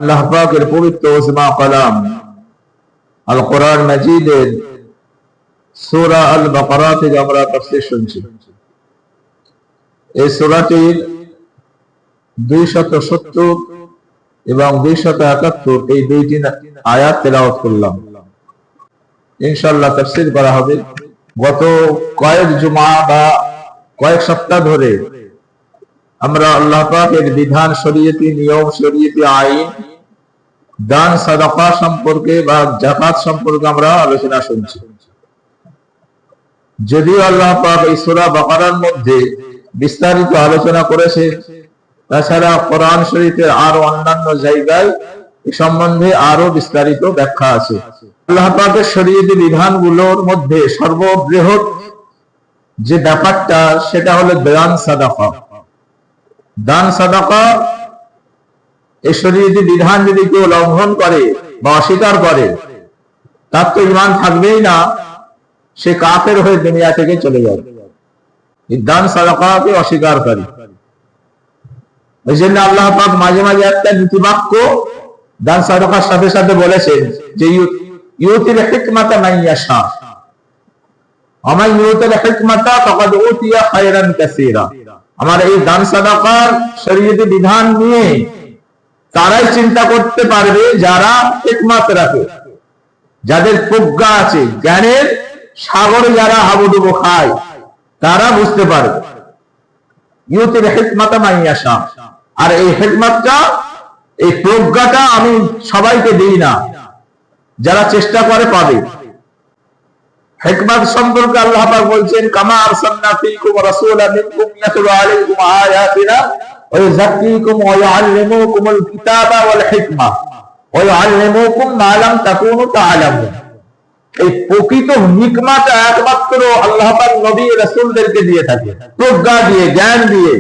আল্লাহ পাকের পবিত্র ওসমা কালাম আল কোরআন মাজিদের সূরা আল বাকারা থেকে আমরা তাফসীর শুনছি। এই সূরাটির 270 এবং 271 এই দুইটি আয়াত তেলাওয়াত করলাম। ইনশাআল্লাহ তাফসীর করা হবে। গত কয়েক জুমা বা কয়েক সপ্তাহ ধরে আমরা আল্লাহ পাকের বিধান, শরীয়তি নিয়ম, শরীয়তি আইন, দান সাদাকা সম্পর্কে বা যাকাত সম্পর্কে আমরা আলোচনা শুনছি। যদিও আল্লাহ পাক এই সূরা বাকারার মধ্যে বিস্তারিত আলোচনা করেছে, তাছাড়া কোরআন শরীফের আরো অন্যান্য জায়গায় এই সম্বন্ধে আরো বিস্তারিত ব্যাখ্যা আছে। আল্লাহ পাকের শরীয়তি বিধানগুলোর মধ্যে সর্ববৃহৎ যে ব্যাপারটা সেটা হলো দান সাদাকা। দান সাদাকা এই শরীয়তি বিধান যদি কেউ লঙ্ঘন করে বা অস্বীকার করে, তার তো ঈমান থাকবেই না, সে কাফের হয়ে দুনিয়া থেকে চলে যাবে। এই দান সাদাকাকে অস্বীকার করে। ওই জন্য আল্লাহ পাক মাঝে মাঝে একটা নীতিবাক্য দান সাদাকার সাথে সাথে বলেছেন যে ইউতিল হিকমাতা মান ইয়াশা ওয়া মান ইউতিল হিকমাতা ফাকাদ উতিয়া খায়রান কাসীরা। আমার এই দান সাদাকার শরীয়তি বিধান নিয়ে তারাই চিন্তা করতে পারবে যারা হিকমত রাখে, যাদের প্রজ্ঞা আছে, জ্ঞানের সাগরে যারা হাবুডুবু খায়, তারা বুঝতে পারবে। ইউতিল হিকমাতা মান ইয়াশা। আর এই হিকমতটা, এই প্রজ্ঞাটা আমি সবাইকে দিই না, যারা চেষ্টা করে পাবে। হিকমত সম্পর্কে আল্লাহ পাক বলছেন, কামা আরসালনা ফীকুম রাসূলান মিনকুম ইয়াতলু আলাইকুম আয়াতিনা ওয়া ইউযাক্কিকুম ওয়া ইউআল্লিমুকুমুল কিতাবা ওয়াল হিকমা ওয়া ইউআল্লিমুকুম মা লাম তাকুনু তা'লামুন। এই প্রকৃত হিকমতটা একমাত্র আল্লাহ পাক নবী রাসূলদেরকে দিয়ে থাকে, প্রজ্ঞা দিয়ে, জ্ঞান দিয়ে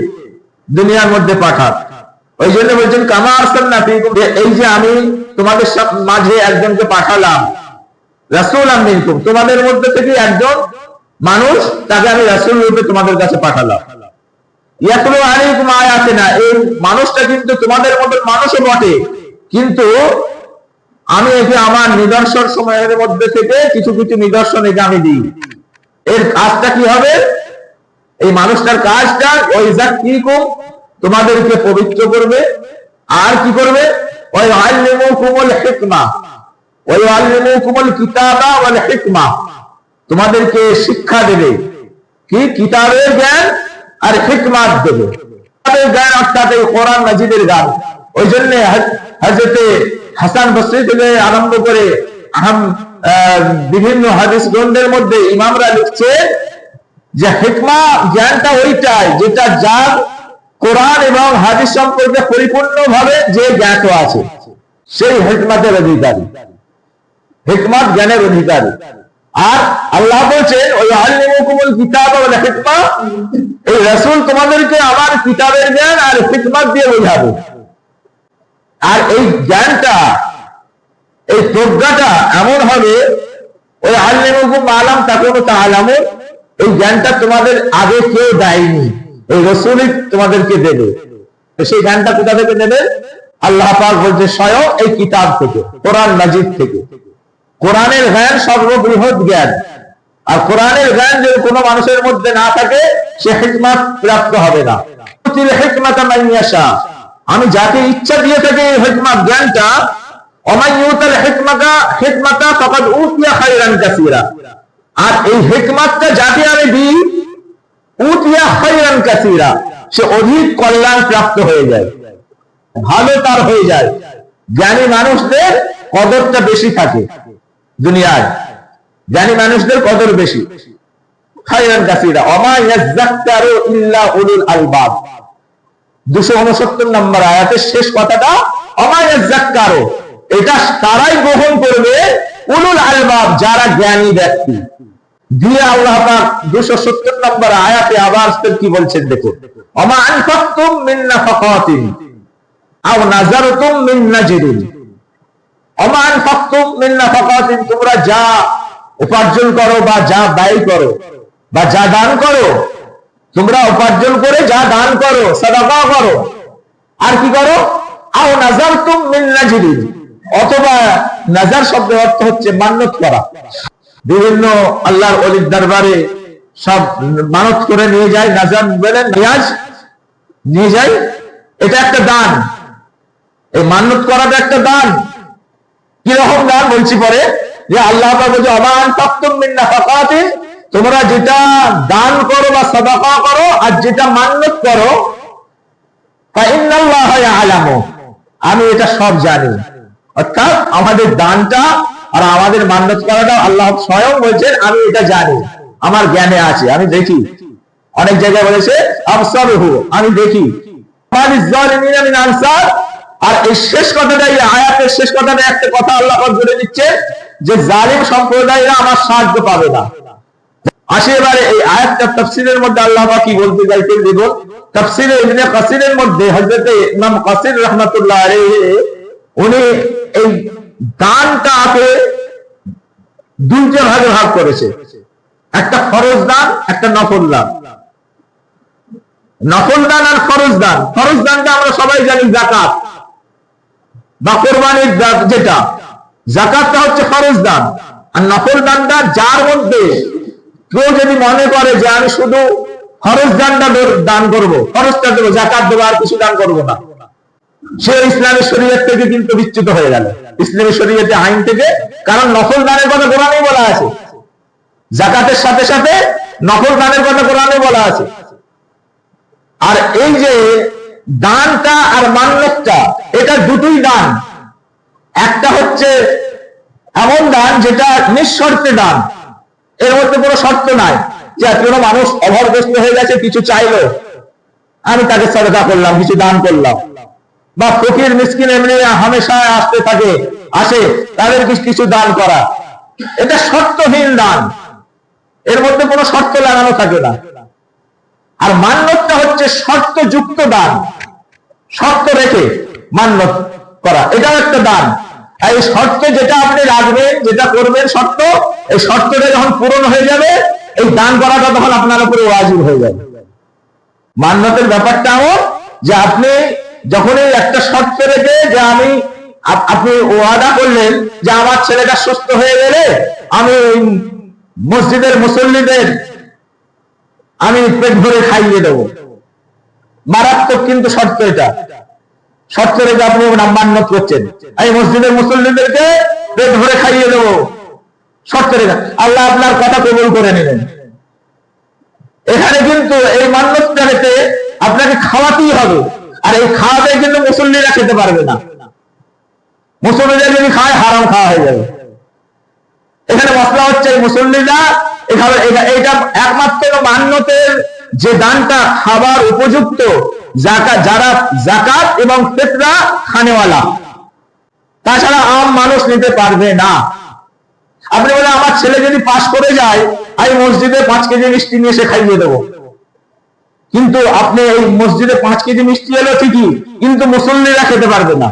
দুনিয়ার মধ্যে পাঠান। ওই জন্য বলছেন কামা আরসালনা ফীকুম, এই যে আমি তোমাদের মাঝে একজনকে পাঠালাম, রাসূলান মিনকুম, তোমাদের মধ্যে থেকে একজন মানুষ, তাকে আমি রাসূল রূপে তোমাদের কাছে পাঠালাম। ইয়াতলু আলাইকুম আয়াতিনা, এই মানুষটা কিন্তু তোমাদের মতো মানুষও বটে, কিন্তু আমি একে আমার নিদর্শন সময়ের মধ্যে থেকে কিছু কিছু নিদর্শন একে আমি দিই। এর কাজটা কি হবে? এই মানুষটার কাজটা ওই যাক্কিকুম, তোমাদেরকে পবিত্র করবে, আর কি করবে? ওই আল্লিমুকুমুল হিকমা ওয়া ইউআল্লিমুকুমুল কিতাবা ওয়াল হিকমা, তোমাদেরকে শিক্ষা দেবে, কি? কিতাবের জ্ঞান আর হিকমত দেবে। কিতাবের জ্ঞান অর্থাৎ এই কোরআন মাজিদের জ্ঞান। ওই জন্য হযরতে হাসান বসরি থেকে আরম্ভ করে বিভিন্ন হাদিস গ্রন্থের মধ্যে ইমামরা লিখছে যে হিকমা জ্ঞানটা ওইটাই যেটা যার কোরআন এবং হাদিস সম্পর্কে পরিপূর্ণভাবে যে জ্ঞাত আছে, সেই হিকমতের অধিকারী, হিকমত জ্ঞানের অধিকারী। আর আল্লাহ বলছেন ওই আল্লিমুকুমুল কিতাবা ওয়াল হিকমা, এই রাসূল তোমাদেরকে আমার কিতাবের জ্ঞান আর হিকমত দিয়ে বোঝাবে। আর এই জ্ঞানটা, এই প্রজ্ঞাটা এমন হবে, ওই আল্লিমুকুম মা লাম তাকুনু তা'লামুন, এই জ্ঞানটা তোমাদের আগে কেউ দেয়নি, এই রাসূলই তোমাদেরকে দেবে। সেই জ্ঞানটা কোথা থেকে দেবে? আল্লাহ পাক বলছে স্বয়ং এই কিতাব থেকে, কোরআন মাজিদ থেকে। কোরআনের জ্ঞান সর্ববৃহৎ জ্ঞান, আর কোরআনের জ্ঞান যদি কোনো মানুষের মধ্যে না থাকে, সে হিকমত প্রাপ্ত হবে না। হিকমাতা মান ইয়াশা, আমি যাকে ইচ্ছা দিয়ে থাকি এই হিকমত জ্ঞানটা, ওয়া মান ইউতাল হিকমাতা ফাকাদ উতিয়া খায়রান কাসীরা, আর এই হিকমতটা যাকে আমি দিই, উতিয়া খায়রান কাসীরা, সে অধিক কল্যাণ প্রাপ্ত হয়ে যায়, ভালো তার হয়ে যায়। জ্ঞানী মানুষদের কদরটা বেশি থাকে দুনিয়ায়, জ্ঞানী মানুষদের কদর বেশি। খায়রান কাসীরা ওয়া মা ইয়াযাক্কারু ইল্লা উলুল আলবাব। 269 নম্বর আয়াতের শেষ কথাটা ওয়া মা ইয়াযাক্কারু, এটা তারাই গ্রহণ করবে উলুল আলবাব, যারা জ্ঞানী ব্যক্তি। দিয়ে আল্লাহ পাক 270 নম্বর আয়াতে আবার কি বলছেন দেখো, ওয়া মা আনফাকতুম মিন নাফাকাতিন আও নাযারতুম মিন নাজরিন, ওয়া মা আনফাকতুম মিন নাফাকাতিন, তোমরা যা উপার্জন করো বা যা ব্যয় করো বা যা দান করো, তোমরা উপার্জন করে যা দান করো, সাদাকা করো, আর কি করো? আও নাযারতুম মিন নাজরিন, অথবা নাজার শব্দের অর্থ হচ্ছে মান্নত করা। বিভিন্ন আল্লাহর ওলির দরবারে সব মানত করে নিয়ে যায়, নাজার বলেন, নিয়াজ নিয়ে যায়, এটা একটা দান। এই মান্নত করাটা একটা দান। কিরকম দান বলছি পরে, যে আল্লাহ পাক বলছে আমান তাকতুম মিন নাফাকাতিন, তোমরা যেটা দান করো বা সাদাকা করো আর যেটা মান্নত করো, ফা ইন্নাল্লাহা ইয়ালামু, আমি এটা সব জানি। অর্থাৎ আমাদের দানটা আর আমাদের মান্নত করাটা আল্লাহ স্বয়ং বলছেন আমি এটা জানি, আমার জ্ঞানে আছে, আমি দেখি। অনেক জায়গায় বলেছে আবসারুহু, আমি দেখি। মালিজ জালিমিনা মিন আনসার, আর এই শেষ কথাটা, এই আয়াতের শেষ কথাটা একটা কথা আল্লাহ পাক বলে দিচ্ছে যে জালিম সম্প্রদায়রা আমার সাহায্য পাবে না। আসে এবারে এই আয়াতটার তাফসীরের মধ্যে আল্লাহ পাক কি বলতে চাইছেন দেখুন। তাফসীরে ইবনে কাসিরের মধ্যে হযরত ইমাম কাসির রাহমাতুল্লাহ আলাইহি উনি এই দানটাকে দুইটা ভাগে ভাগ করেছে, একটা ফরজ দান, একটা নফল দান। নফল দান আর ফরজ দান। ফরজ দানটা আমরা সবাই জানি যাকাত বা কোরবানির যেটা, যাকাতটা হচ্ছে ফরজ দান। আর নফল দানটা যার মধ্যে কেউ যদি মনে করে যে আমি শুধু ফরজ দানটা দান করবো, ফরজটা দেবো, যাকাত দেবো, আর কিছু দান করবো না, সে ইসলামী শরীয়ত থেকে কিন্তু বিচ্যুত হয়ে গেল, ইসলামী শরীয়তের আইন থেকে। কারণ নফল দানের কথা কোরআনে বলা আছে, যাকাতের সাথে সাথে নফল দানের কথা কোরআনে বলা আছে। আর এই যে দানটা আর মান্যতটা, এটা দুটোই দান। একটা হচ্ছে এমন দান যেটা নিঃশর্তে দান, এর মধ্যে কোনো শর্ত নাই যে কোনো মানুষ অভাবগ্রস্ত হয়ে গেছে, কিছু চাইলো, আমি তাকে সাদকা করলাম, কিছু দান করলাম। বা ফকির মিসকিন এমনি হামেশা আসতে থাকে, আসে, তাদের কিছু দান করা, এটা শর্তহীন দান, এর মধ্যে কোনো শর্ত লাগানো থাকে না। আর মান্যতটা হচ্ছে শর্তযুক্ত দান, শর্ত রেখে মান্যত করা, এটাও একটা দান। এই শর্ত যেটা আপনি রাখবেন, যেটা করবেন শর্ত, এই শর্তটা যখন পূরণ হয়ে যাবে, এই দান করাটা তখন আপনার উপরে ওয়াজিব হয়ে যাবে। মান্যতের ব্যাপারটা এমন যে আপনি যখনই একটা শর্ত রেখে, যে আপনি ওয়াদা করলেন যে আমার ছেলেটা সুস্থ হয়ে গেলে আমি মসজিদের মুসল্লিদের আমি পেট ভরে খাইয়ে দেবো, মারাত্মক কিন্তু শর্ত। এটা শর্ত রেখে আপনি মান্যত করছেন, আমি মসজিদের মুসল্লিদেরকে পেট ভরে খাইয়ে দেবো, শর্ত রেখে আল্লাহ আপনার কথা কবুল করে নিলেন। এখানে কিন্তু এই মান্যতটা রেখে আপনাকে খাওয়াতেই হবে, আর এই খাওয়াতে কিন্তু মুসল্লিরা খেতে পারবে না। মুসল্লিরা যদি খায়, হারাম খাওয়া হয়ে যাবে। এখানে মশলা হচ্ছে এই মুসল্লিরা এটা একমাত্র মান্যতের যে দানটা খাবার উপযুক্ত, যারা যাকাত এবং ফিতরা খানেওয়ালা, তাছাড়া আম মানুষ নিতে পারবে না। আপনি বলে আমার ছেলে যদি পাস করে যায়, আমি মসজিদে 5 কেজি মিষ্টি নিয়ে এসে খাইয়ে দেবো, কিন্তু আপনি এই মসজিদে 5 কেজি মিষ্টি এলো ঠিকই, কিন্তু মুসল্লিরা খেতে পারবে না।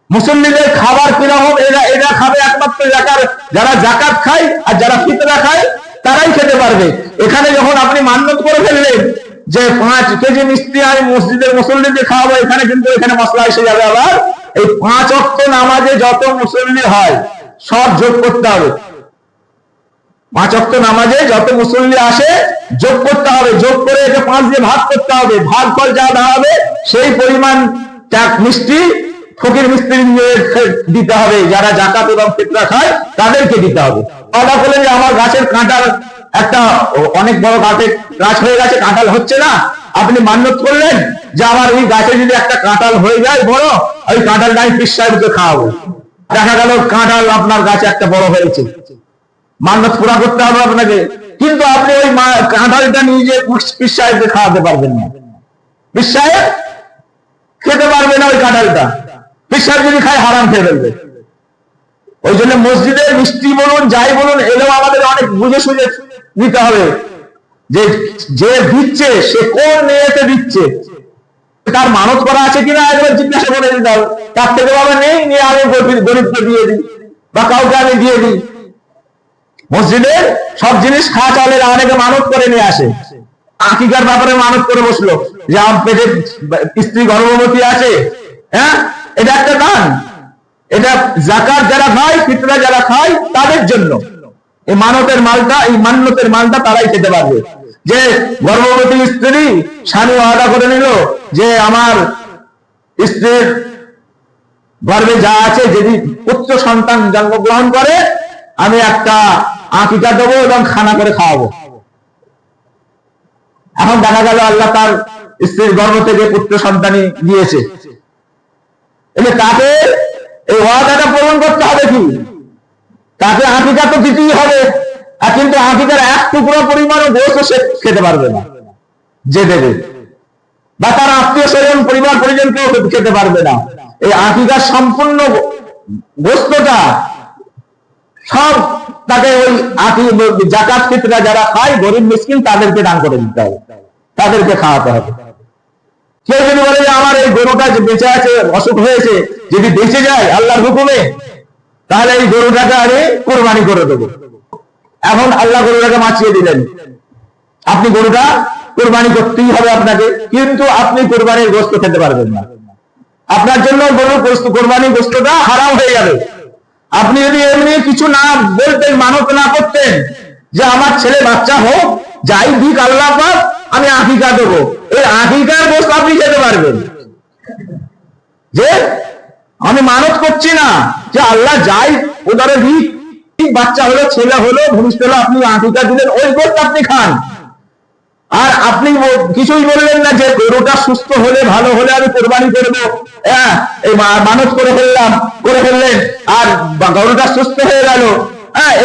মুসল্লিদের খাবার কিরকম, এরা খাবে একমাত্র যারা যাকাত খায় আর যারা ফিতরা খায়, তারাই খেতে পারবে। এখানে যখন আপনি মান্যত করে ফেললেন যে 5 কেজি মিষ্টি আমি মসজিদের মুসল্লিদের খাওয়াবো, এখানে কিন্তু এখানে মশলা এসে যাবে। আবার এই 5 ওয়াক্ত নামাজে যত মুসল্লি হয় সব যোগ করতে হবে। 5 ওয়াক্ত নামাজে যত মুসল্লি আসে যোগ করতে হবে, যোগ করে এটা 5 দিয়ে ভাগ করতে হবে। ভাগফল যা দাঁড়াবে সেই পরিমাণ মিষ্টি ফকির মিস্ত্রিদের দিতে হবে, যারা যাকাত এবং ফিতরা খায় তাদেরকে দিতে হবে। কথা বলেন যে আমার গাছের কাঁঠাল একটা অনেক বড় গাছ হয়ে গেছে, কাঁঠাল হচ্ছে না, আপনি মান্যত করলেন যে আমার এই গাছে যদি একটা কাঁঠাল হয়ে যায় বড়, ওই কাঁঠালটা আমি পীর সাহেবকে খাওয়াবো। দেখা গেল কাঁঠাল আপনার গাছে একটা বড় হয়েছে, মান্যত পুরা করতে হবে আপনাকে, কিন্তু আপনি ওই কাঁঠালটা নিয়ে যে পীর সাহেবকে খাওয়াতে পারবেন না, পীর সাহেব খেতে পারবে না ওই কাঁঠালটা, পীর সাহেব যদি খায় হারাম খেয়ে ফেলবে। ওই জন্য মসজিদের মিষ্টি বলুন, যাই বলুন, এলেও আমাদের অনেক বুঝে সুঝে নিতে হবে যে দিচ্ছে সে কোন নিয়তে দিচ্ছে, তার মানত করা আছে কিনা একবার জিজ্ঞাসা করে দিতে হবে। তার থেকে বাবা নেই, নিয়ে আমি গরিবকে দিয়ে দিই বা কাউকে আমি দিয়ে দিই। মসজিদের সব জিনিস খাওয়া চালের অনেকে মানত করে নিয়ে আসে, আকিকার ব্যাপারে মানত করে বসলো যে আমার পেটে স্ত্রী গর্ভবতী আছে, হ্যাঁ এটা একটা দান, এটা যাকাত যারা খায়, ফিতরা যারা খায় তাদের জন্য। এই মানতের মালটা, এই মান্যতের মালটা তারাই খেতে পারবে। যে গর্ভবতী স্ত্রী স্বামী ওয়াদা করে নিল যে আমার স্ত্রীর গর্ভে যা আছে যদি পুত্র সন্তান জন্মগ্রহণ করে আমি একটা আকিকা দেবো এবং খানা করে খাওয়াবো। এখন দেখা গেল আল্লাহ তার স্ত্রীর গর্ভ থেকে পুত্র সন্তানই দিয়েছে, তাকে এই ওয়াদাটা পূরণ করতে হবে কি? তাকে আকিকা তো দিতেই হবে, কিন্তু আকিকার এক টুকরো পরিমাণও গোশত সে খেতে পারবে না যে দেবে, বা তার আত্মীয় স্বজন পরিবার পরিজন কেউ খেতে পারবে না। এই আকিকার সম্পূর্ণ গোশতটা সব তাকে ওই যাকাত ফিতরা যারা খায় গরিব মিসকিন তাদেরকে দান করে দিতে হবে, তাদেরকে খাওয়াতে হবে। কেউ যদি বলে যে আমার এই গরুটা যে বেঁচে আছে, অসুখ হয়েছে, যদি বেঁচে যায় আল্লাহর হুকুমে, তাহলে এই গরুটাকে আমি কোরবানি করে দেবো। এখন আল্লাহ গরুটাকে বাঁচিয়ে দিলেন, আপনি গরুটা কোরবানি করতেই হবে আপনাকে, কিন্তু আপনি কোরবানির গোশত খেতে পারবেন না। আপনার জন্য গরুর কোরবানির গোশতটা হারাম হয়ে যাবে। আপনি যদি এমনি কিছু না বলতেন, মানত না করতেন যে আমার ছেলে বাচ্চা হোক, যাই দিক আল্লাহ পাক, আমি আকিকা দেবো, এই আকিকার গোশত আপনি খেতে পারবেন। যে আমি মানত করছি না যে আল্লাহ যাই ওদারে দিক, বাচ্চা হলো, ছেলে হলো, ভবিষ্যৎ হলো, আপনি আকিকা দিলেন, ওই গোশত আপনি খান। আর আপনি কিছুই বললেন না যে গরুটা সুস্থ হলে, ভালো হলে আমি কোরবানি করবো, এই মানত করে ফেললেন আর গরুটা সুস্থ হয়ে গেল,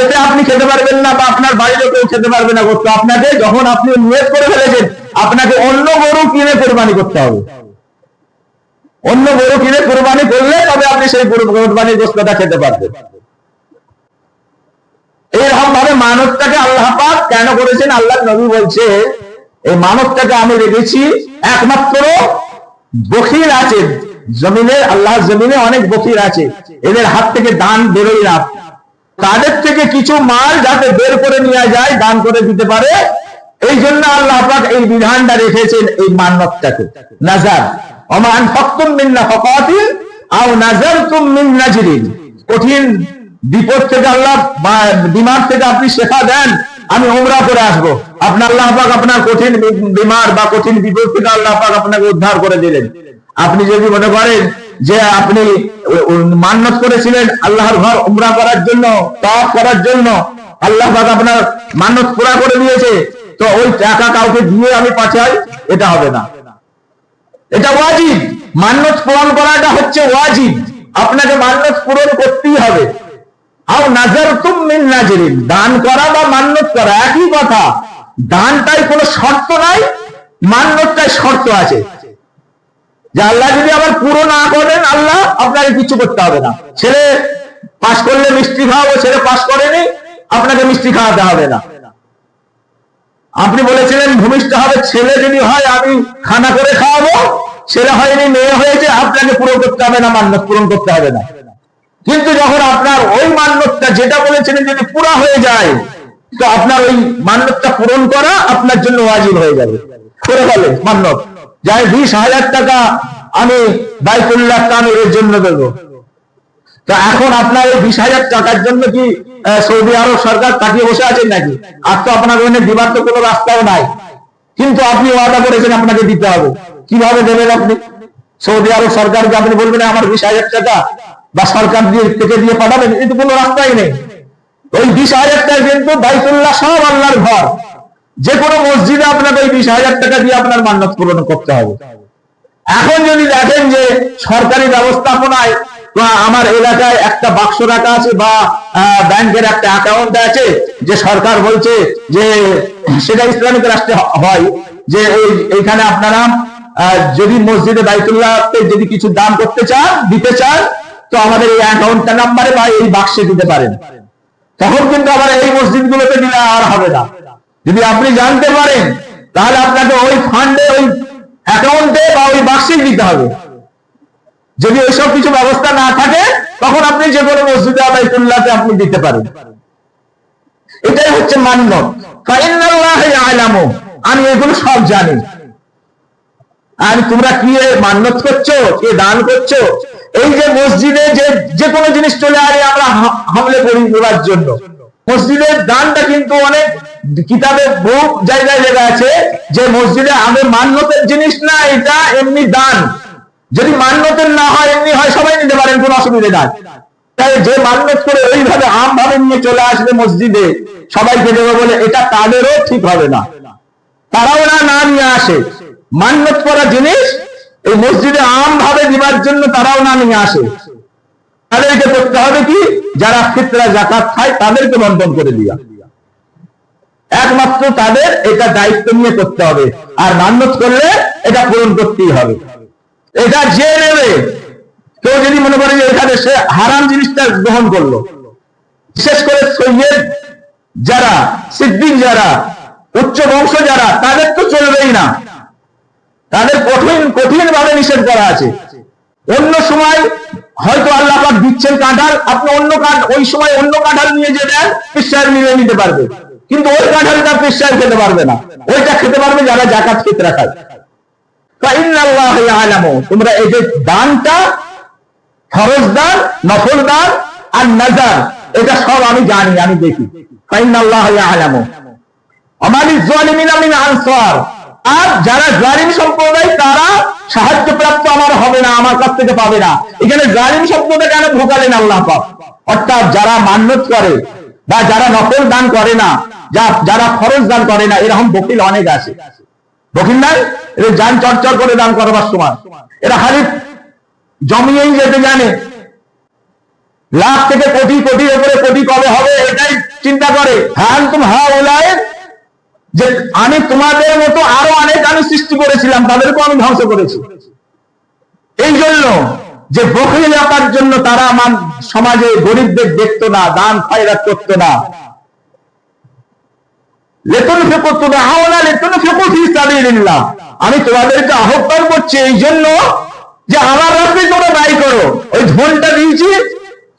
এতে আপনি খেতে পারবেন না, বা আপনার বাড়ির কেউ খেতে পারবে না গোশত। আপনাকে যখন আপনি নিয়ত করে ফেলেছেন, আপনাকে অন্য গরু কিনে কোরবানি করতে হবে। অন্য গরু কিনে কোরবানি করলে তবে আপনি সেই কোরবানির গোশতটা খেতে পারবেন। এইরকম ভাবে মানতটাকে আল্লাহ পাক কেন করেছেন? আল্লাহ নবী বলছে এই মানতটাকে আমি রেখেছি একমাত্র বখির আছে জমিনে, আল্লাহ জমিনে অনেক বখির আছে, এদের হাত থেকে দান বেরোয় না, তাদের থেকে কিছু মাল যাতে বের করে নিয়ে যায়, দান করে দিতে পারে, এই জন্য আল্লাহ পাক এই বিধানটা রেখেছেন। এই মান্যতটাকে নাজার, ওমান ফাকতুম মিন নাফাকাতিন আও নাজারতুম মিন নাজরিন, কঠিন বিপদ থেকে আল্লাহ বিমার থেকে আপনি শেফা দেন, আমি উমরা করে আসবো, আপনার আল্লাহ পাক আপনার কঠিন বিমার বা কঠিন বিপদ থেকে আল্লাহ পাক আপনাকে উদ্ধার করে দিলেন। আপনি যদি মনে করেন যে আপনি মান্নত করেছিলেন আল্লাহর ঘর উমরা করার জন্য, তাওয়াফ করার জন্য, আল্লাহ পাক আপনার মান্নত পুরা করে দিয়েছে, তো ওই টাকা কাউকে দিয়ে আমি পাঠাই, এটা হবে না। এটা ওয়াজিব, মান্নত পূরণ করাটা হচ্ছে ওয়াজিব, আপনাকে মান্নত পূরণ করতেই হবে। আও নাজারতুম মিন নাজরিন, দান করা বা মান্নত করা একই কথা। দানটাই কোনো শর্ত নাই, মান্যতটাই শর্ত আছে, যে আল্লাহ যদি আবার পুরো না করেন আল্লাহ আপনাকে কিছু করতে হবে না। ছেলে পাস করলে মিষ্টি খাওয়াবো, ছেলে পাস করেনি, আপনাকে মিষ্টি খাওয়াতে হবে না। আপনি বলেছিলেন ভূমিষ্ঠ হবে, ছেলে যদি হয় আমি খানা করে খাওয়াবো, ছেলে হয়নি, মেয়ে হয়েছে, আপনাকে পুরো করতে হবে না, মান্যত পূরণ করতে হবে না। কিন্তু যখন আপনার ওই মান্যতটা যেটা বলেছিলেন যদি পুরা হয়ে যায়, তো আপনার ওই মান্যতটা পূরণ করা আপনার জন্য ওয়াজিব হয়ে যাবে। করে ফেলে মান্যত, যাই 20,000 টাকা আমি বাইতুল্লাহ তামিরের জন্য দেবো, তো এখন আপনার এই 20,000 টাকার জন্য কি সৌদি আরব সরকার তাকিয়ে বসে আছেন নাকি? আর তো আপনার ওখানে দিবার তো কোনো রাস্তাও নাই, কিন্তু আপনি ওয়াদা করেছেন আপনাকে দিতে হবে। কিভাবে দেবেন আপনি? সৌদি আরব সরকারকে আপনি বলবেন আমার 20,000 টাকা বা সরকার থেকে দিয়ে পাঠাবেন, কিন্তু কোনো রাস্তাই নেই। ওই 20,000 টাকা কিন্তু বাইতুল্লাহ সব আল্লাহর ঘর, যে কোনো মসজিদে আপনাকে ওই 20,000 টাকা দিয়ে আপনার মান্যত পূরণ করতে হবে। এখন যদি দেখেন যে সরকারি ব্যবস্থাপনায় আমার এলাকায় একটা বাক্স রাখা আছে বা ব্যাংকের একটা অ্যাকাউন্ট আছে, যে সরকার বলছে যে সেটা ইসলামিক রাষ্ট্রে হয়, যে এইখানে আপনারা যদি মসজিদে বাইতুল্লাহতে যদি কিছু দান করতে চান, দিতে চান, তো আমাদের এই অ্যাকাউন্টটা নাম্বারে বা এই বাক্সে দিতে পারেন। তখন কিন্তু আবার এই মসজিদগুলোতে দিলে আর হবে না। যদি আপনি জানতে পারেন তাহলে আপনাকে ওই ফান্ডে, ওই অ্যাকাউন্টে বা ওই বাক্সে দিতে হবে। যদি ওইসব কিছু ব্যবস্থা না থাকে তখন আপনি যে কোনো মসজিদে বাইতুল্লাহতে আপনি দিতে পারেন। এটাই হচ্ছে মান্যত। ফাইন্নাল্লাহা ইয়ালামু, আমি এগুলো সব জানি। আর তোমরা কি মান্যত করছো, কি দান করছো, এই যে মসজিদে যে কোনো জিনিস চলে আসে আমরা হামলে করি দেওয়ার জন্য, মসজিদের দানটা কিন্তু অনেক কিতাবে বহু জায়গায় লেখা আছে যে মসজিদে আগে মান্যতের জিনিস না, এটা এমনি দান। যদি মান্যতের না হয়, এমনি হয়, সবাই নিতে পারেন, কোনো অসুবিধা নাই। তাই যে মান্যত করে ওইভাবে আম ভাবে নিয়ে চলে আসবে মসজিদে সবাইকে দেবে বলে, এটা তাদেরও ঠিক হবে না। তারাও না নিয়ে আসে মান্যত করা জিনিস এই মসজিদে আম ভাবে দিবার জন্য, তারাও না নিয়ে আসে। তাদেরকে করতে হবে কি, যারা ফিতরা যাকাত খায় তাদেরকে বন্টন করে দিয়া, একমাত্র তাদের এটা দায়িত্ব নিয়ে করতে হবে। আর মান্যত করলে এটা পূরণ করতেই হবে। এটা যে নেবে, কেউ যদি মনে করে যে এখানে সে হারাম জিনিসটা গ্রহণ করলো, বিশেষ করে সৈয়দ যারা, সিদ্দিক যারা, উচ্চ বংশ যারা, তাদের তো চলবেই না, তাদের কঠিন ভাবে নিষেধ করা আছে। অন্য সময় হয়তো আল্লাহ পাক দিচ্ছেন কাঁঠাল, আপনি ওই সময় অন্য কাঁঠাল নিয়ে যে দেন, পীর সাহেব নিয়ে নিতে পারবে, কিন্তু ওই কাঁঠালটা পীর সাহেব খেতে পারবে না, ওইটা খেতে পারবে যারা যাকাত ফিতরা খায়। তোমরা এই যে দানটা, ফরজ দান, নফল দান আর নাজার, এটা সব আমি জানি, আমি দেখি। আর যারা জালিম সম্প্রদায়, তারা সাহায্য প্রাপ্ত আমার হবে না, আমার কাছ থেকে পাবে না। এখানে জালিম শব্দটা কেন ঢোকালেন আল্লাহ পাক? অর্থাৎ যারা মান্যত করে বা যারা নফল দান করে না, যারা ফরজ দান করে না, এরকম বকিল অনেক আছে। বকিল নাই, এদের যান চরচর করে দান করবার সময় এরা খালি জমিয়েই যেতে জানে, লাখ থেকে কোটি, কোটির উপরে কোটি কবে হবে এটাই চিন্তা করে। যে আমি তোমাদের মতো আরো অনেক আমি সৃষ্টি করেছিলাম, তাদেরকেও আমি ধ্বংস করেছি। এই জন্য যে বকিল রাখার জন্য তারা সমাজে গরিবদের দেখতো না, দান খয়রাত করতো না। আমি তোমাদেরকে আহ্বান করছি এই জন্য যে আমার রাস্তায় তোমরা ব্যয় করো। ওই ধনটা দিয়েছি,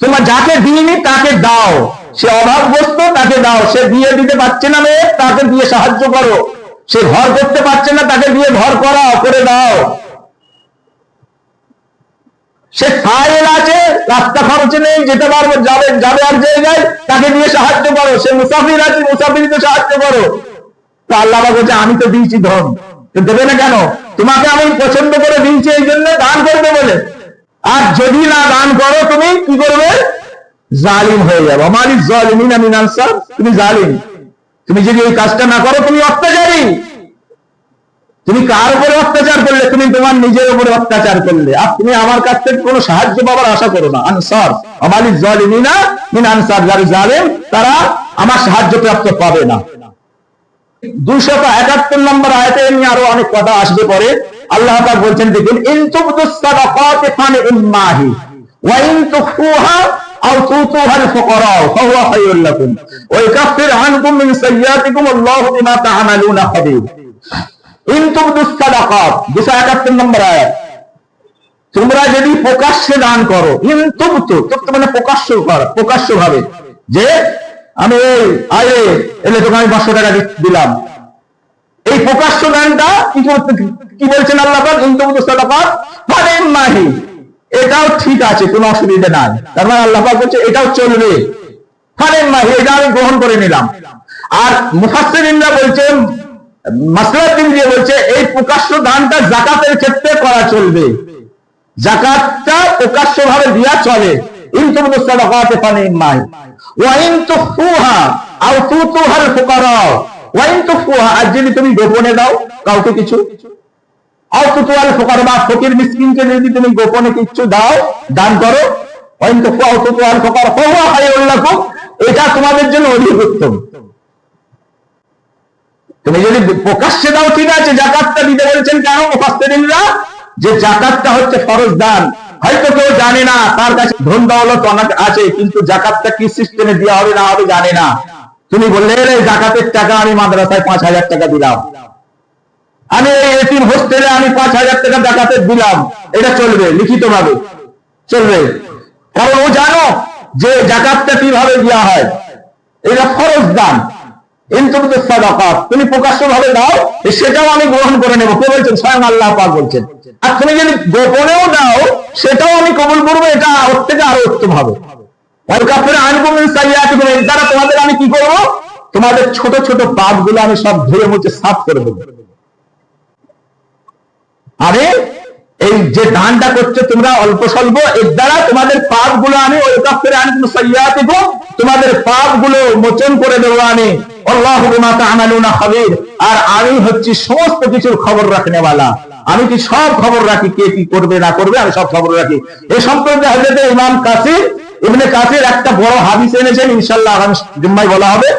তোমার যাকে দিইনি তাকে দাও, সে অভাবগ্রস্ত তাকে দাও, সে বিয়ে দিতে পারছে না মেয়ে, তাকে দিয়ে সাহায্য করো, সে ঘর করতে পারছে না, তাকে দিয়ে ঘর করে দাও, সে ফাইল আছে, রাস্তা খরচ নেই, যেতে পারবে, যাবে আর জায়গায়, তাকে দিয়ে সাহায্য করো, সে মুসাফির আছে, মুসাফিরকে সাহায্য করো। তো আল্লাহ বলছে আমি তো দিয়েছি ধন, তো দেবে না কেন? তোমাকে আমি পছন্দ করে দিয়েছি এই জন্য দান করবে বলে। আর যদি না দান করো, তুমি কি করবে? জালিম হয়ে যাবে। আমারই জালিমিনা মিন আনসার, তুমি জালিম। তুমি যদি এই কাজটা না করো, তুমি অত্যাচারী। তুমি কার উপরে অত্যাচার করলে? তুমি তোমার নিজের উপরে অত্যাচার করলে। আর তুমি আমার কাছ থেকে কোনো সাহায্য পাবার আশা করো না। আনসার আমারই জালিমিনা মিন আনসার, যারা জালিম তারা আমার সাহায্য প্রাপ্ত পাবে না। 271 নম্বর আয়াতে নিয়ে আরো অনেক কথা আসবে পরে। আল্লাহ পাক বলছেন, দেখুন, ইন তুবদুস সাদাকাতি ফানি'মাহি ওয়া ইন তুখফুহা আও তুতুহাল ফুকারা ফাহুয়া খায়রুল লাকুম ওয়া ইউকাফির আনকুম মিন সাইয়্যাতিকুম আল্লাহু বিমা তা'মালুনা খাবীর। ইন তুবদুস সাদাকাত, 271 নম্বর আয়াত। তোমরা যদি প্রকাশ্যে দান করো, ইন তুবতু, মানে প্রকাশ্য ভাবে, যে আমি এলে তোকে আমি 500 টাকা দিলাম, এই প্রকাশ্য দানটা কি বলছেন আল্লাহ পাক? ইন তুবদুস সাদাকাত ফানি'মাহি, এটাও ঠিক আছে, কোনো অসুবিধা নাই। তার মানে আল্লাহ পাক বলছে এটাও চলবে, ফানি'মাহি, এটা আমি গ্রহণ করে নিলাম। আর মুফাসসিরিনরা বলছেন, মাসলাহদ্দিন দিয়ে বলছে, এই প্রকাশ্য দানটা যাকাতের ক্ষেত্রে করা চলবে, যাকাতটা প্রকাশ্য ভাবে দেয়া চলে। ইন তুবদুস সাদাকাতি ফানি'মাহি ওয়া ইন তুখফুহা আও তুতুহাল ফুকারা ওয়া ইন তুখফুহা, আর যদি তুমি গোপনে দাও কাউকে কিছু, আও তুতুহাল ফুকারা, বা ফকির মিসকিনকে যদি তুমি গোপনে কিছু দাও, দান করো, ওয়া ইন তুখফুহা আও তুতুহাল ফুকারা ফাহুয়া খায়রুল লাকুম, এটা তোমাদের জন্য অধিক উত্তম। তুমি যদি প্রকাশ্যে দাও ঠিক আছে, যাকাতটা দিতে বলেছেন কেন মুফাসসিরিনরা? যে যাকাতটা হচ্ছে ফরজ দান। হয়তো কেউ জানে না, তার কাছে ধন দৌলত অনেক আছে, কিন্তু যাকাতটা কি সিস্টেমে দেওয়া হবে না হবে জানে না। তুমি বললে যাকাতের টাকা আমি মাদ্রাসায় 5000 টাকা দিলাম, আমি এই এতিম হোস্টেলে আমি 5000 টাকা যাকাতের দিলাম, এটা চলবে? লিখিত ভাবে চলবে, কারণ ও জানো যে যাকাতটা কিভাবে দেওয়া হয়, এটা ফরজ দান। তুমি প্রকাশ্য ভাবে দাও, সেটাও আমি গ্রহণ করে নেবো। কে বলছেন? স্বয়ং আল্লাহ পাক বলছেন। আর তুমি যদি গোপনেও দাও, সেটাও আমি কবুল করবো, এটা ওর থেকে আরো উত্তম হবে। দ্বারা তোমাদের আমি কি করবো, তোমাদের ছোট ছোট পাপ গুলো আমি সব ধরে মুছে সাফ করে দেবো। আরে এই যে দানটা করছো তোমরা অল্প স্বল্প, এর দ্বারা তোমাদের পাপ গুলো আমি তোমাদের পাপ গুলো মোচন করে দেবো আমি। আল্লাহু বিমা তা'মালুনা খাবীর, আর আমি হচ্ছি সমস্ত কিছুর খবর রাখনেওয়ালা। আমি কি সব খবর রাখি, কে কি করবে না করবে আমি সব খবর রাখি। এই সম্পর্কে হযরত ইমাম কাসির ইবনে কাসির একটা বড় হাদিস এনেছেন, ইনশাআল্লাহ আগামী জুম্মায় বলা হবে।